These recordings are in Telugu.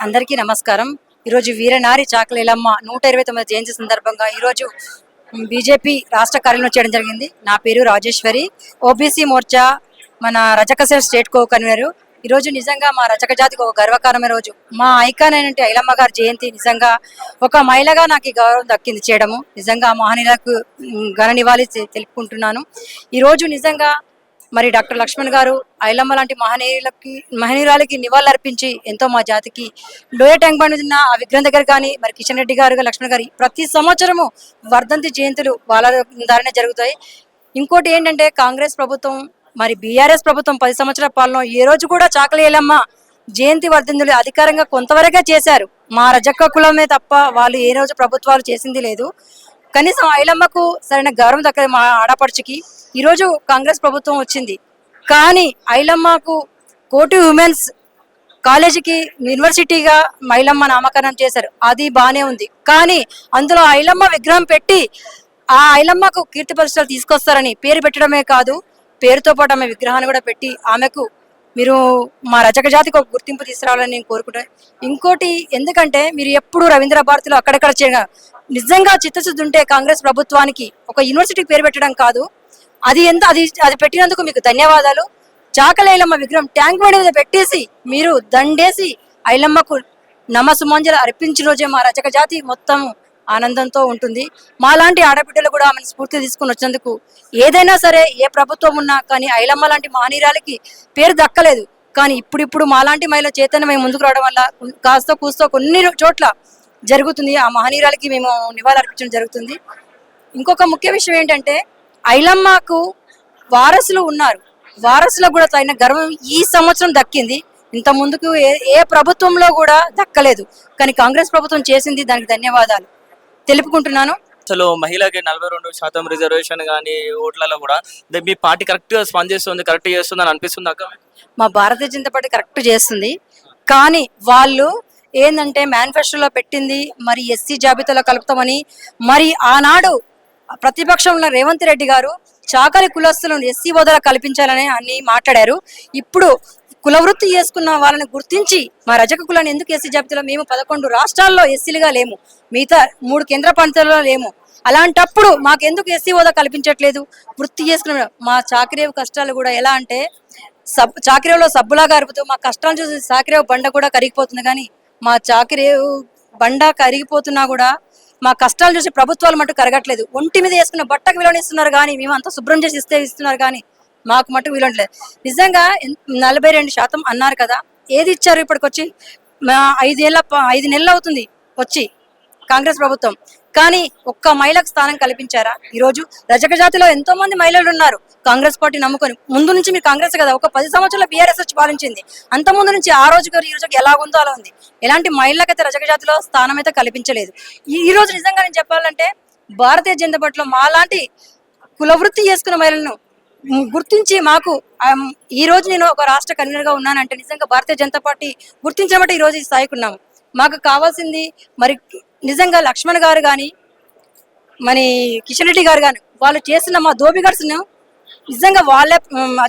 అందరికీ నమస్కారం. ఈరోజు వీరనారి చాకలేలమ్మ 129 జయంతి సందర్భంగా ఈరోజు బీజేపీ రాష్ట్ర కార్యాలయం చేయడం జరిగింది. నా పేరు రాజేశ్వరి, ఓబీసీ మోర్చా మన రజకసేన స్టేట్ కో కన్వీనర్. ఈరోజు నిజంగా మా రజక జాతికి ఒక గర్వకారమైన రోజు. మా ఐకాన్ అయినటువంటి ఐలమ్మ గారి జయంతి నిజంగా ఒక మహిళగా నాకు ఈ గౌరవం దక్కింది చేయడము. నిజంగా ఆ మహనీయులకు ఘన నివాళి తెలుపుకుంటున్నాను. ఈరోజు నిజంగా మరి డాక్టర్ లక్ష్మణ్ గారు ఐలమ్మ లాంటి మహనీయురాలకి నివాళులర్పించి ఎంతో మా జాతికి లోయ ట్యాంక్ బండ్ ఉన్న ఆ విగ్రహం దగ్గర కానీ మరి కిషన్ రెడ్డి గారు లక్ష్మణ్ గారి ప్రతి సంవత్సరము వర్ధంతి జయంతులు వాళ్ళ ద్వారానే జరుగుతాయి. ఇంకోటి ఏంటంటే కాంగ్రెస్ ప్రభుత్వం మరి బీఆర్ఎస్ ప్రభుత్వం 10 సంవత్సరాల పాలన ఏ రోజు కూడా చాకలి ఐలమ్మ జయంతి వర్ధంతులు అధికారంగా కొంతవరకే చేశారు. మా రజక్క కులమే తప్ప వాళ్ళు ఏ రోజు ప్రభుత్వాలు చేసింది లేదు. కనీసం ఐలమ్మకు సరైన గౌరవం దక్కదు. మా ఆడపడుచుకి ఈరోజు కాంగ్రెస్ ప్రభుత్వం వచ్చింది, కానీ ఐలమ్మకు కోటి ఉమెన్స్ కాలేజీకి యూనివర్సిటీగా ఐలమ్మ నామకరణం చేశారు. అది బానే ఉంది, కానీ అందులో ఐలమ్మ విగ్రహం పెట్టి ఆ ఐలమ్మకు కీర్తి ప్రతిష్టలు తీసుకొస్తారని పేరు పెట్టడమే కాదు, పేరుతో పాటు ఆమె విగ్రహాన్ని కూడా పెట్టి ఆమెకు మీరు మా రజక జాతికి ఒక గుర్తింపు తీసుకురావాలని నేను కోరుకుంటాను. ఇంకోటి ఎందుకంటే మీరు ఎప్పుడు రవీంద్ర భారతిలో అక్కడెక్కడ చేయగా నిజంగా చిత్తశుద్ధి ఉంటే కాంగ్రెస్ ప్రభుత్వానికి ఒక యూనివర్సిటీకి పేరు పెట్టడం కాదు, అది పెట్టినందుకు మీకు ధన్యవాదాలు. చాకలి ఐలమ్మ విగ్రహం ట్యాంక్ బండ్ మీద పెట్టేసి మీరు దండేసి ఐలమ్మకు నమస్సుమాంజలు అర్పించిన రోజే మా రజక జాతి మొత్తం ఆనందంతో ఉంటుంది. మాలాంటి ఆడబిడ్డలు కూడా ఆమెను స్ఫూర్తి తీసుకుని వచ్చినందుకు ఏదైనా సరే ఏ ప్రభుత్వం ఉన్నా కానీ ఐలమ్మ లాంటి మహనీయురాలకి పేరు దక్కలేదు. కానీ ఇప్పుడు మాలాంటి మహిళ చైతన్యం ముందుకు రావడం వల్ల కాస్త కూస్తో కొన్ని చోట్ల జరుగుతుంది. ఆ మహనీయురాలకి మేము నివాళులు అర్పించడం జరుగుతుంది. ఇంకొక ముఖ్య విషయం ఏంటంటే ఐలమ్మకు వారసులు ఉన్నారు, వారసులకు కూడా తగిన గర్వం ఈ సంవత్సరం దక్కింది. ఇంత ముందుకు ఏ ప్రభుత్వంలో కూడా దక్కలేదు, కానీ కాంగ్రెస్ ప్రభుత్వం చేసింది, దానికి ధన్యవాదాలు తెలుపుకుంటున్నాను. అసలు మహిళకి 42% రిజర్వేషన్ కానీ ఓట్లలో కూడా మీ పార్టీ కరెక్ట్ గా స్పందిస్తుంది, కరెక్ట్ చేస్తుంది అని అనిపిస్తుంది అక్క? మా భారతీయ జనతా పార్టీ కరెక్ట్ చేస్తుంది, కానీ వాళ్ళు ఏంటంటే మేనిఫెస్టోలో పెట్టింది మరి ఎస్సీ జాబితాలో కలుపుతామని, మరి ఆనాడు ప్రతిపక్షంలో రేవంత్ రెడ్డి గారు చాకలి కులస్తులను ఎస్సీ హోదాలో కల్పించాలని అన్ని మాట్లాడారు. ఇప్పుడు కులవృత్తి చేసుకున్న వాళ్ళని గుర్తించి మా రజక కులాన్ని ఎందుకు ఎస్సీ జాబితాలో మేము 11 రాష్ట్రాల్లో ఎస్సీలుగా లేము, మిగతా 3 కేంద్ర ప్రాంతాల్లో లేము, అలాంటప్పుడు మాకెందుకు ఎస్సీ హోదా కల్పించట్లేదు? వృత్తి చేసుకున్న మా చాకరేవు కష్టాలు కూడా ఎలా అంటే చాకరేవులో సబ్బులాగా అరుపుతూ మా కష్టాలు చూసి చాకరేవు బండ కూడా కరిగిపోతుంది, కానీ మా చాకరేవు బండ కరిగిపోతున్నా కూడా మా కష్టాలు చూసి ప్రభుత్వాలు మటుకు కరగట్లేదు. ఒంటి మీద వేసుకున్న బట్టకు విలువనిస్తున్నారు, కానీ మేము అంతా శుభ్రం చేసి ఇస్తున్నారు, కానీ మాకు మటుకు విలువట్లేదు. నిజంగా 42% అన్నారు కదా, ఏది ఇచ్చారు? ఇప్పటికొచ్చి 5 నెలలు అవుతుంది వచ్చి కాంగ్రెస్ ప్రభుత్వం, కానీ ఒక్క మహిళకు స్థానం కల్పించారా? ఈరోజు రజక జాతిలో ఎంతో మంది మహిళలు ఉన్నారు కాంగ్రెస్ పార్టీ నమ్ముకొని. ముందు నుంచి మీరు కాంగ్రెస్ కదా, ఒక 10 సంవత్సరాల బీఆర్ఎస్ వచ్చి పాలించింది, అంత ముందు నుంచి ఆ రోజు ఈ రోజుకి ఎలా ఉందో అలా ఉంది. ఎలాంటి మహిళలకైతే రజక జాతిలో స్థానం అయితే కల్పించలేదు. ఈ రోజు నిజంగా నేను చెప్పాలంటే భారతీయ జనతా పార్టీలో మాలాంటి కులవృత్తి చేసుకున్న మహిళలను గుర్తించి మాకు ఈ రోజు నేను ఒక రాష్ట్ర కన్వీనర్ గా ఉన్నానంటే నిజంగా భారతీయ జనతా పార్టీ గుర్తించబట్టి ఈ రోజు ఈ స్థాయికి ఉన్నాము. మాకు కావాల్సింది మరి నిజంగా లక్ష్మణ్ గారు కానీ మరి కిషన్ రెడ్డి గారు కానీ వాళ్ళు చేస్తున్న మా దోబిగడ్స్ నిజంగా వాళ్ళే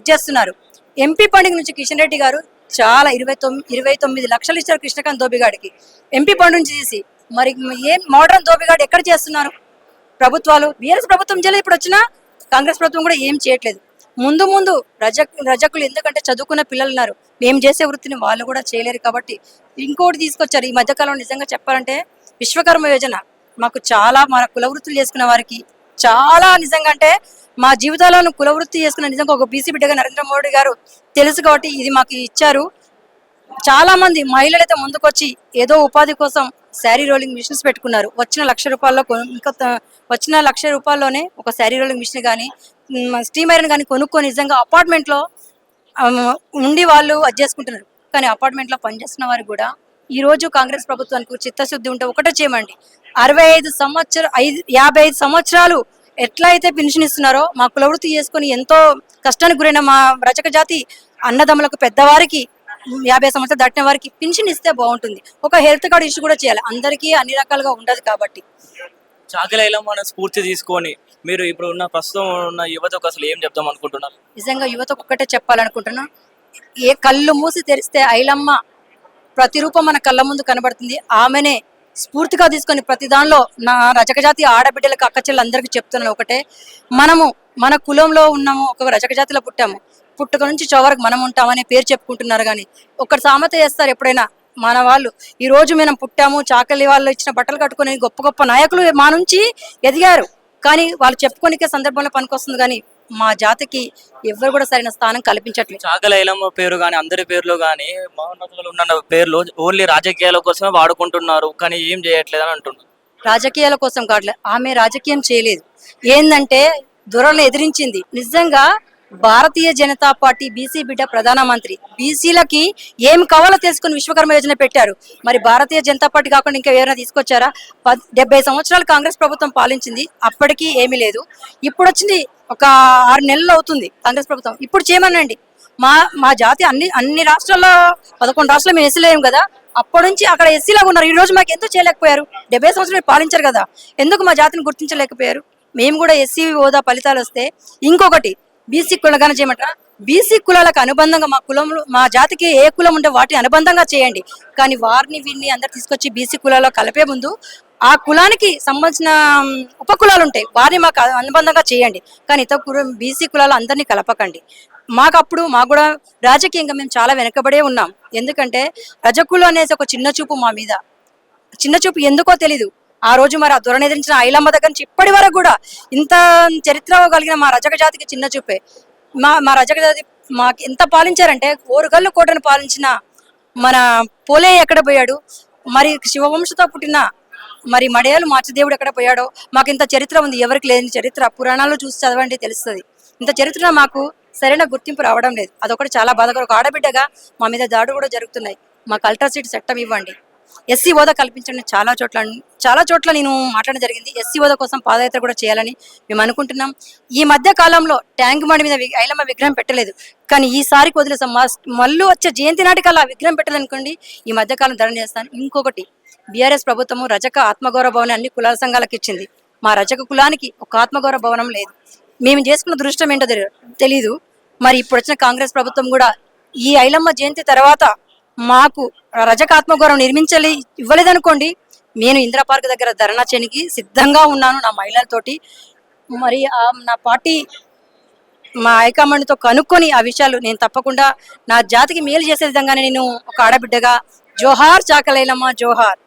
చేస్తున్నారు. ఎంపీ పండుగ నుంచి కిషన్ రెడ్డి గారు చాలా 29 లక్షలు ఇచ్చారు కృష్ణకాంత్ దోబిగాడికి ఎంపీ పండుగ నుంచి తీసి. మరి ఏం మోడర్న్ దోబిగాడు ఎక్కడ చేస్తున్నారు ప్రభుత్వాలు? బీఆర్ఎస్ ప్రభుత్వం చేయలేదు, ఇప్పుడు వచ్చినా కాంగ్రెస్ ప్రభుత్వం కూడా ఏం చేయట్లేదు. ముందు రజకులు ఎందుకంటే చదువుకున్న పిల్లలు ఉన్నారు, మేము చేసే వృత్తిని వాళ్ళు కూడా చేయలేరు, కాబట్టి ఇంకోటి తీసుకొచ్చారు ఈ మధ్యకాలంలో. నిజంగా చెప్పాలంటే విశ్వకర్మ యోజన మాకు చాలా మన కులవృత్తులు చేసుకున్న వారికి చాలా నిజంగా అంటే మా జీవితాలను కులవృత్తి చేసుకున్న నిజంగా ఒక బీసీ బిడ్డగా నరేంద్ర మోడీ గారు తెలుసు, కాబట్టి ఇది మాకు ఇచ్చారు. చాలా మంది మహిళలు అయితే ముందుకొచ్చి ఏదో ఉపాధి కోసం శారీ రోలింగ్ మిషన్స్ పెట్టుకున్నారు. వచ్చిన ₹1,00,000లోనే ఒక శారీ రోలింగ్ మిషన్ కానీ స్టీమ్ ఐరన్ కానీ కొనుక్కొని నిజంగా అపార్ట్మెంట్లో ఉండి వాళ్ళు అది చేసుకుంటున్నారు. కానీ అపార్ట్మెంట్లో పనిచేస్తున్న వారికి కూడా ఈ రోజు కాంగ్రెస్ ప్రభుత్వానికి చిత్తశుద్ధి ఉంటే ఒకటే చేయమండి, 55 సంవత్సరాలు ఎట్లా అయితే పెన్షన్ ఇస్తున్నారో మా కులవృత్తి చేసుకుని ఎంతో కష్టానికి గురైన మా రజక జాతి అన్నదమ్ములకు పెద్దవారికి 50 సంవత్సరాలు దాటిన వారికి పెన్షన్ ఇస్తే బాగుంటుంది. ఒక హెల్త్ కార్డు ఇష్యూ కూడా చేయాలి, అందరికీ అన్ని రకాలుగా ఉండదు. కాబట్టి చాకలి ఐలమ్మ స్ఫూర్తి తీసుకొని మీరు ఇప్పుడు ఉన్న ప్రస్తుతం ఉన్న యువతకు అసలు ఏం చెప్దాం అనుకుంటున్నారు? నిజంగా యువతకు ఒక్కటే చెప్పాలనుకుంటున్నా, ఏ కళ్ళు మూసి తెరిస్తే ఐలమ్మ ప్రతిరూపం మన కళ్ళ ముందు కనబడుతుంది. ఆమెనే స్ఫూర్తిగా తీసుకొని ప్రతి దానిలో నా రజకజాతి ఆడబిడ్డలకు అక్కచెల్లెలందరికీ చెప్తున్నాను ఒకటే, మనము మన కులంలో ఉన్నాము, ఒక రజకజాతిలో పుట్టాము, పుట్టుక నుంచి చవరకు మనం ఉంటామనే పేరు చెప్పుకుంటున్నారు. కానీ ఒకటి సామెత చేస్తారు ఎప్పుడైనా మన వాళ్ళు, ఈ రోజు మనం పుట్టాము, చాకలి వాళ్ళు ఇచ్చిన బట్టలు కట్టుకుని గొప్ప గొప్ప నాయకులు మా నుంచి ఎదిగారు, కానీ వాళ్ళు చెప్పుకోనికే సందర్భంలో పనికొస్తుంది. కానీ మా జాతికి ఎవ్వరు కూడా సరైన స్థానం కల్పించట్లేదు. చాకల ఐలమ్మ పేరు కానీ అందరి పేర్లు కానీ మహోన్నతులు ఉన్న పేర్లు ఓన్లీ రాజకీయాల కోసమే వాడుకుంటున్నారు, కానీ ఏం చేయట్లేదు అని అంటున్నారు. రాజకీయాల కోసం కావట్లేదు, ఆమె రాజకీయం చేయలేదు. ఏందంటే దొరలను ఎదిరించింది. నిజంగా భారతీయ జనతా పార్టీ బీసీ బిడ్డ ప్రధానమంత్రి, బీసీలకి ఏం కావాలో తెలుసుకుని విశ్వకర్మ యోజన పెట్టారు. మరి భారతీయ జనతా పార్టీ కాకుండా ఇంకా ఎవరైనా తీసుకొచ్చారా? 70 సంవత్సరాలు కాంగ్రెస్ ప్రభుత్వం పాలించింది, అప్పటికీ ఏమీ లేదు. ఇప్పుడు వచ్చింది ఒక 6 నెలలు అవుతుంది కాంగ్రెస్ ప్రభుత్వం, ఇప్పుడు చేయమనండి. మా జాతి అన్ని రాష్ట్రాల్లో 11 రాష్ట్రాలు మేము ఎస్సీలేం కదా, అప్పటి నుంచి అక్కడ ఎస్సీలాగా ఉన్నారు. ఈ రోజు మాకు ఎందుకు చేయలేకపోయారు? 70 సంవత్సరాలు పాలించారు కదా, ఎందుకు మా జాతిని గుర్తించలేకపోయారు? మేము కూడా ఎస్సీ హోదా ఫలితాలు వస్తే, ఇంకొకటి బీసీ కులగానే చేయమంటారా? బీసీ కులాలకు అనుబంధంగా మా కులంలో మా జాతికి ఏ కులం ఉంటే వాటిని అనుబంధంగా చేయండి, కానీ వారిని వీరిని అందరు తీసుకొచ్చి బీసీ కులాల్లో కలిపే ముందు ఆ కులానికి సంబంధించిన ఉపకులాలు ఉంటాయి, వారిని మాకు అనుబంధంగా చేయండి, కానీ ఇతర బీసీ కులాలు అందరినీ కలపకండి. మాకు కూడా రాజకీయంగా మేము చాలా వెనకబడే ఉన్నాం. ఎందుకంటే రజకులు అనేసి ఒక చిన్న చూపు మా మీద, చిన్న చూపు ఎందుకో తెలీదు. ఆ రోజు మరి ఆ ధోరణి ఎదిరించిన ఐలమ్మ దగ్గర నుంచి ఇప్పటి వరకు కూడా ఇంత చరిత్ర కలిగిన మా రజక జాతికి చిన్న చూపే. మా రజక జాతి మాకు ఎంత పాలించారంటే, ఓరుగల్లు కోటను పాలించిన మన పోలే ఎక్కడ పోయాడు, మరి శివవంశతో పుట్టిన మరి మడయాలు మార్చదేవుడు ఎక్కడ పోయాడో, మాకు ఇంత చరిత్ర ఉంది, ఎవరికి లేని చరిత్ర. పురాణాల్లో చూసి చదవండి తెలుస్తుంది. ఇంత చరిత్ర మాకు సరైన గుర్తింపు రావడం లేదు. అదొకటి చాలా బాధగా, ఒక ఆడబిడ్డగా మా మీద దాడులు కూడా జరుగుతున్నాయి. మాకు అల్ట్రా సీట్ చట్టం ఇవ్వండి, ఎస్సీ హోదా కల్పించండి. చాలా చోట్ల నేను మాట్లాడడం జరిగింది. ఎస్సీ హోదా కోసం పాదయాత్ర కూడా చేయాలని మేము అనుకుంటున్నాం. ఈ మధ్య కాలంలో ట్యాంక్ బండి మీద ఐలమ్మ విగ్రహం పెట్టలేదు, కానీ ఈసారికి వదిలేసాం. మళ్ళీ వచ్చే జయంతి నాటికల్లా విగ్రహం పెట్టాలనుకోండి, ఈ మధ్యకాలం ధరణ చేస్తాను. ఇంకొకటి, బీఆర్ఎస్ ప్రభుత్వము రజక ఆత్మగౌరవ భవనం అన్ని కులాల సంఘాలకు ఇచ్చింది, మా రజక కులానికి ఒక ఆత్మగౌరవ భవనం లేదు. మేము చేసుకున్న దృష్టం ఏంటో తెలీదు. మరి ఇప్పుడు వచ్చిన కాంగ్రెస్ ప్రభుత్వం కూడా ఈ ఐలమ్మ జయంతి తర్వాత మాకు రజక ఆత్మగౌరవం ఇవ్వలేదనుకోండి, నేను ఇందిరా పార్క్ దగ్గర ధర్నా చేయడానికి సిద్ధంగా ఉన్నాను నా మహిళలతోటి. మరి నా పార్టీ మా హైకమాండ్తో కనుక్కొని ఆ విషయాలు నేను తప్పకుండా నా జాతికి మేలు చేసే విధంగానే నేను ఒక ఆడబిడ్డగా జోహార్ చాకలైలమ్మ జోహార్.